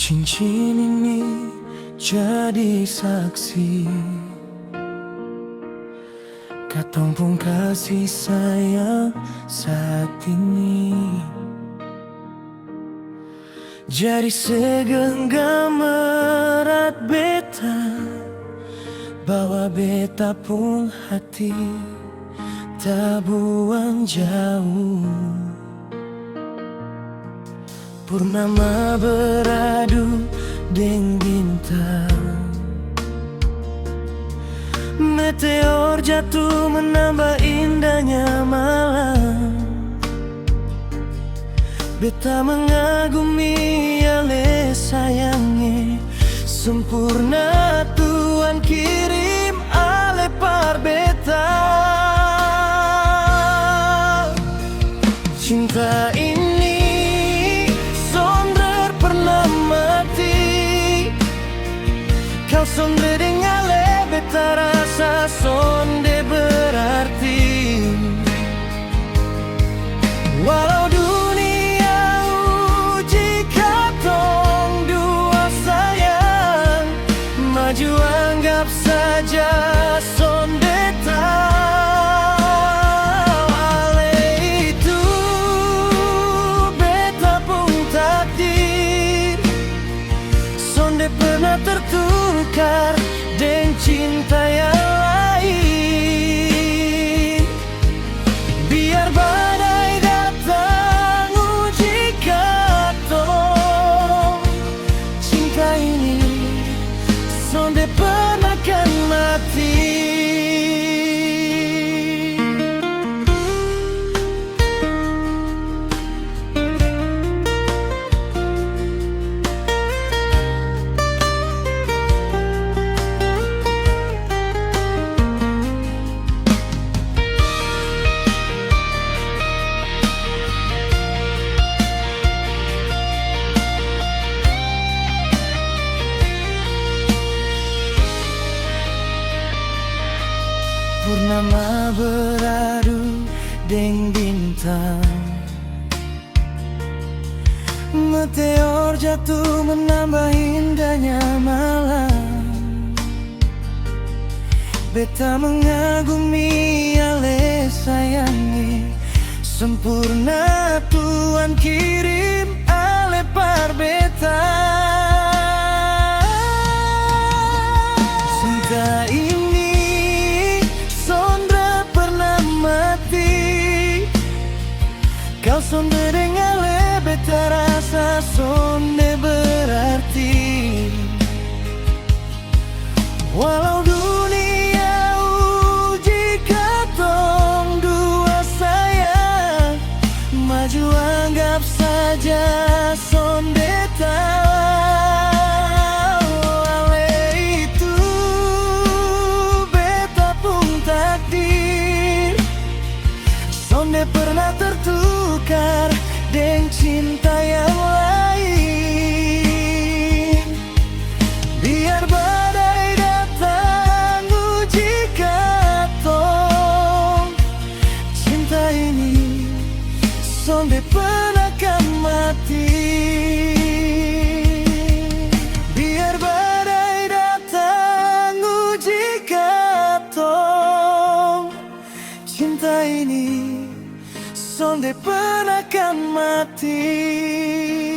Cincin ini jadi saksi katong pun kasih sayang saat ini. Jadi segenggam erat beta, bawa beta pun hati, tak buang jauh. Purnama beradu deng bintang, meteor jatuh menambah indahnya malam. Beta mengagumi ale sayangnya, sempurna Tuhan kirim ale par beta. Cinta ini sonder pernah mati, kau sonde dengan ale beta rasa sonde berarti. Walau dunia uji katong dua sayang, maju anggap saja sonde tahu ale itu beta pun takdir. Sonde pernah tertukar dengan cinta yang lain. Biar badai datang uji katong, cinta ini sonde pernah kan mati. Purnama beradu deng bintang, meteor jatuh menambah indahnya malam. Beta mengagumi ale sayangi, sempurna Tuhan kirim ale par beta. Cinta ini kau sonde dengan ale beta rasa sonde berarti. Walau dunia uji katong dua sayang, maju anggap saja sonde tahu ale itu beta pun takdir. Sonde pernah tertukar dengan cinta yang lain. Biar badai datang uji katong, cinta ini sonde pernah kan mati. Biar badai datang uji katong, cinta ini sonde pernah kan mati.